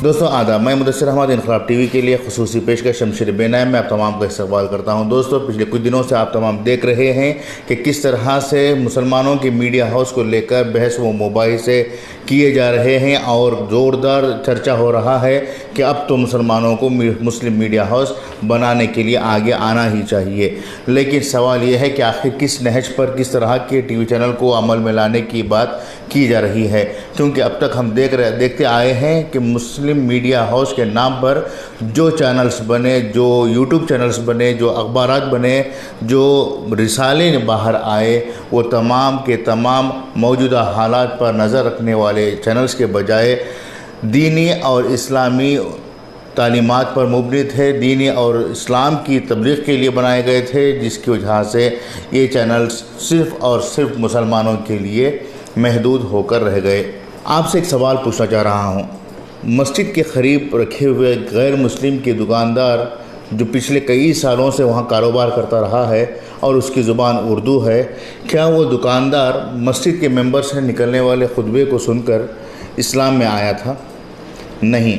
دوستوں آداب، میں مدثر احمد انقلاب ٹی وی کے لیے خصوصی پیشکش شمشیر بے نام میں آپ تمام کا استقبال کرتا ہوں۔ دوستوں پچھلے کچھ دنوں سے آپ تمام دیکھ رہے ہیں کہ کس طرح سے مسلمانوں کی میڈیا ہاؤس کو لے کر بحث و مباحثے کیے جا رہے ہیں اور زوردار چرچہ ہو رہا ہے کہ اب تو مسلمانوں کو مسلم میڈیا ہاؤس بنانے کے لیے آگے آنا ہی چاہیے۔ لیکن سوال یہ ہے کہ آخر کس نہج پر کس طرح کے ٹی وی چینل کو عمل میں لانے کی بات کی جا رہی ہے، کیونکہ اب تک ہم دیکھتے آئے ہیں کہ مسلم میڈیا ہاؤس کے نام پر جو چینلز بنے، جو یوٹیوب چینلز بنے، جو اخبارات بنے، جو رسالے باہر آئے، وہ تمام کے تمام موجودہ حالات پر نظر رکھنے والے چینلز کے بجائے دینی اور اسلامی تعلیمات پر مبنی تھے، دینی اور اسلام کی تبلیغ کے لیے بنائے گئے تھے، جس کی وجہ سے یہ چینلز صرف اور صرف مسلمانوں کے لیے محدود ہو کر رہ گئے۔ آپ سے ایک سوال پوچھنا چاہ رہا ہوں، مسجد کے قریب رکھے ہوئے غیر مسلم کے دکاندار جو پچھلے کئی سالوں سے وہاں کاروبار کرتا رہا ہے اور اس کی زبان اردو ہے، کیا وہ دکاندار مسجد کے ممبر سے نکلنے والے خطبے کو سن کر اسلام میں آیا تھا؟ نہیں،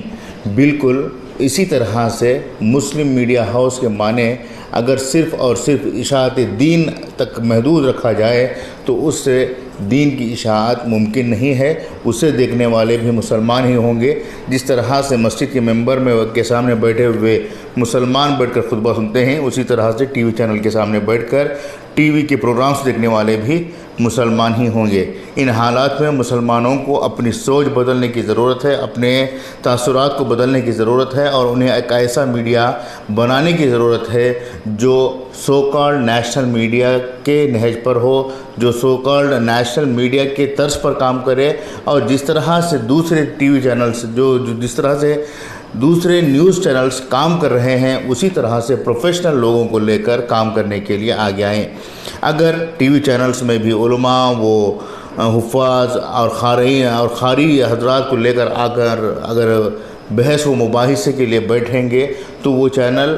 بالکل اسی طرح سے مسلم میڈیا ہاؤس کے معنی اگر صرف اور صرف اشاعت دین تک محدود رکھا جائے تو اس سے دین کی اشاعت ممکن نہیں ہے، اسے دیکھنے والے بھی مسلمان ہی ہوں گے۔ جس طرح سے مسجد کے ممبر کے سامنے بیٹھے ہوئے مسلمان بیٹھ کر خطبہ سنتے ہیں، اسی طرح سے ٹی وی چینل کے سامنے بیٹھ کر ٹی وی کے پروگرامز دیکھنے والے بھی مسلمان ہی ہوں گے۔ ان حالات میں مسلمانوں کو اپنی سوچ بدلنے کی ضرورت ہے، اپنے تاثرات کو بدلنے کی ضرورت ہے اور انہیں ایک ایسا میڈیا بنانے کی ضرورت ہے جو سو کالڈ نیشنل میڈیا کے نہج پر ہو، جو سو کالڈ نیشنل میڈیا کے طرز پر کام کرے، اور جس طرح سے دوسرے ٹی وی چینلز جس طرح سے دوسرے نیوز چینلز کام کر رہے ہیں، اسی طرح سے پروفیشنل لوگوں کو لے کر کام کرنے کے لیے آگے آئیں۔ اگر ٹی وی چینلز میں بھی علماء، وہ حفاظ اور قاری حضرات کو لے کر اگر بحث و مباحثے کے لیے بیٹھیں گے تو وہ چینل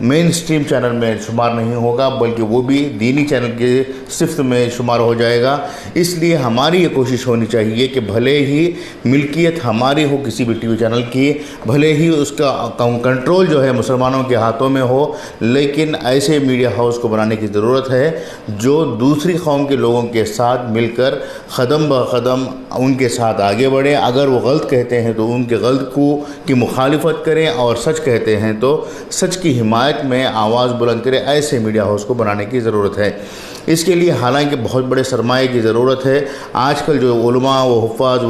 مین اسٹریم چینل میں شمار نہیں ہوگا، بلکہ وہ بھی دینی چینل کے صفت میں شمار ہو جائے گا۔ اس لیے ہماری یہ کوشش ہونی چاہیے کہ بھلے ہی ملکیت ہماری ہو کسی بھی ٹی وی چینل کی، بھلے ہی اس کا کنٹرول جو ہے مسلمانوں کے ہاتھوں میں ہو، لیکن ایسے میڈیا ہاؤس کو بنانے کی ضرورت ہے جو دوسری قوم کے لوگوں کے ساتھ مل کر قدم بقدم ان کے ساتھ آگے بڑھیں۔ اگر وہ غلط کہتے ہیں تو ان کے غلط کی مخالفت کریں، اور سچ کہتے ہیں تو سچ کی حمایت میں آواز بلند کرے۔ ایسے میڈیا ہاؤس کو بنانے کی ضرورت ہے۔ اس کے لیے حالانکہ بہت بڑے سرمایے کی ضرورت ہے۔ آج کل جو علماء، وہ حفاظ،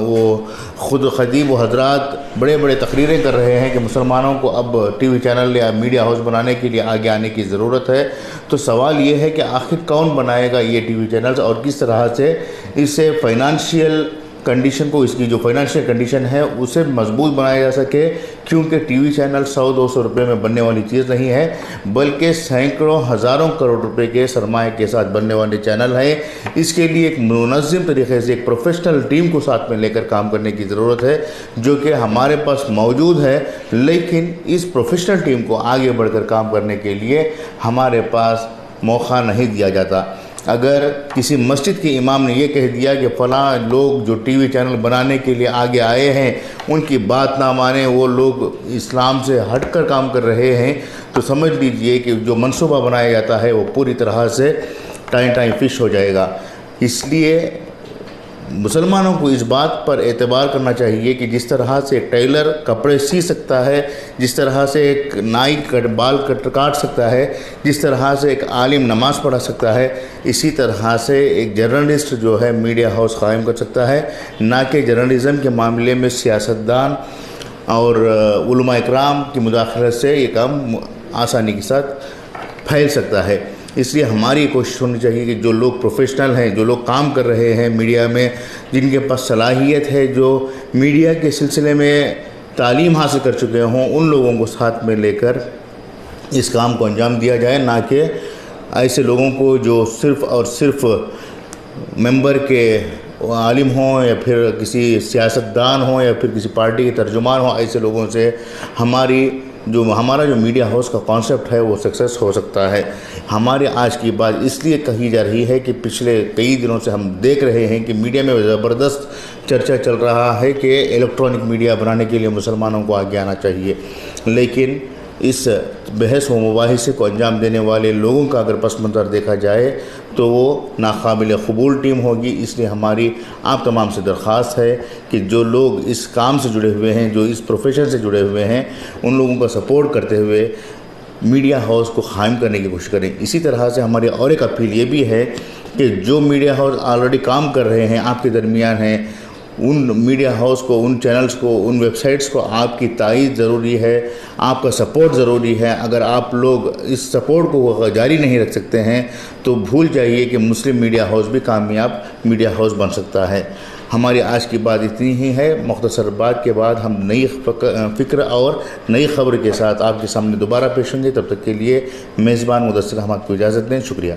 وہ خود خطیب و حضرات بڑے بڑے تقریریں کر رہے ہیں کہ مسلمانوں کو اب ٹی وی چینل یا میڈیا ہاؤس بنانے کے لیے آگے آنے کی ضرورت ہے۔ تو سوال یہ ہے کہ آخر کون بنائے گا یہ ٹی وی چینلز، اور کس طرح سے اسے فائنانشیل کنڈیشن کو، اس کی جو فائنانشیل کنڈیشن ہے اسے مضبوط بنایا جا سکے، کیونکہ ٹی وی چینل 100-200 روپے میں بننے والی چیز نہیں ہے، بلکہ سینکڑوں ہزاروں کروڑ روپے کے سرمایہ کے ساتھ بننے والے چینل ہے۔ اس کے لیے ایک منظم طریقے سے ایک پروفیشنل ٹیم کو ساتھ میں لے کر کام کرنے کی ضرورت ہے، جو کہ ہمارے پاس موجود ہے، لیکن اس پروفیشنل ٹیم کو آگے بڑھ کر کام کرنے کے لیے ہمارے پاس موقع نہیں دیا جاتا۔ اگر کسی مسجد کے امام نے یہ کہہ دیا کہ فلاں لوگ جو ٹی وی چینل بنانے کے لیے آگے آئے ہیں ان کی بات نہ مانیں، وہ لوگ اسلام سے ہٹ کر کام کر رہے ہیں، تو سمجھ لیجئے کہ جو منصوبہ بنایا جاتا ہے وہ پوری طرح سے ٹائم فش ہو جائے گا۔ اس لیے مسلمانوں کو اس بات پر اعتبار کرنا چاہیے کہ جس طرح سے ایک ٹیلر کپڑے سی سکتا ہے، جس طرح سے ایک نائی بال کاٹ سکتا ہے، جس طرح سے ایک عالم نماز پڑھا سکتا ہے، اسی طرح سے ایک جرنلسٹ جو ہے میڈیا ہاؤس قائم کر سکتا ہے، نہ کہ جرنلزم کے معاملے میں سیاستدان اور علماء اکرام کی مداخلت سے یہ کام آسانی کے ساتھ پھیل سکتا ہے۔ اس لیے ہماری کوشش ہونی چاہیے کہ جو لوگ پروفیشنل ہیں، جو لوگ کام کر رہے ہیں میڈیا میں، جن کے پاس صلاحیت ہے، جو میڈیا کے سلسلے میں تعلیم حاصل کر چکے ہوں، ان لوگوں کو ساتھ میں لے کر اس کام کو انجام دیا جائے، نہ کہ ایسے لوگوں کو جو صرف اور صرف ممبر کے عالم ہوں یا پھر کسی سیاستدان ہوں یا پھر کسی پارٹی کے ترجمان ہوں، ایسے لوگوں سے ہماری جو ہمارا جو میڈیا ہاؤس کا کانسیپٹ ہے وہ سکسیس ہو سکتا ہے۔ ہمارے آج کی بات اس لیے کہی جا رہی ہے کہ پچھلے کئی دنوں سے ہم دیکھ رہے ہیں کہ میڈیا میں زبردست چرچا چل رہا ہے کہ الیکٹرانک میڈیا بنانے کے لیے مسلمانوں کو آگے آنا چاہیے، لیکن اس بحث و مباحثے کو انجام دینے والے لوگوں کا اگر پس منظر دیکھا جائے تو وہ ناقابل قبول ٹیم ہوگی۔ اس لیے ہماری آپ تمام سے درخواست ہے کہ جو لوگ اس کام سے جڑے ہوئے ہیں، جو اس پروفیشن سے جڑے ہوئے ہیں، ان لوگوں کا سپورٹ کرتے ہوئے میڈیا ہاؤس کو قائم کرنے کی کوشش کریں۔ اسی طرح سے ہماری اور ایک اپیل یہ بھی ہے کہ جو میڈیا ہاؤس آلریڈی کام کر رہے ہیں آپ کے درمیان ہیں، ان میڈیا ہاؤس کو، ان چینلز کو، ان ویب سائٹس کو آپ کی تائید ضروری ہے، آپ کا سپورٹ ضروری ہے۔ اگر آپ لوگ اس سپورٹ کو جاری نہیں رکھ سکتے ہیں تو بھول جائیے کہ مسلم میڈیا ہاؤس بھی کامیاب میڈیا ہاؤس بن سکتا ہے۔ ہماری آج کی بات اتنی ہی ہے۔ مختصر بات کے بعد ہم نئی فکر اور نئی خبر کے ساتھ آپ کے سامنے دوبارہ پیش ہوں گے۔ تب تک کے لیے میزبان مدثر احمد کو اجازت دیں۔ شکریہ۔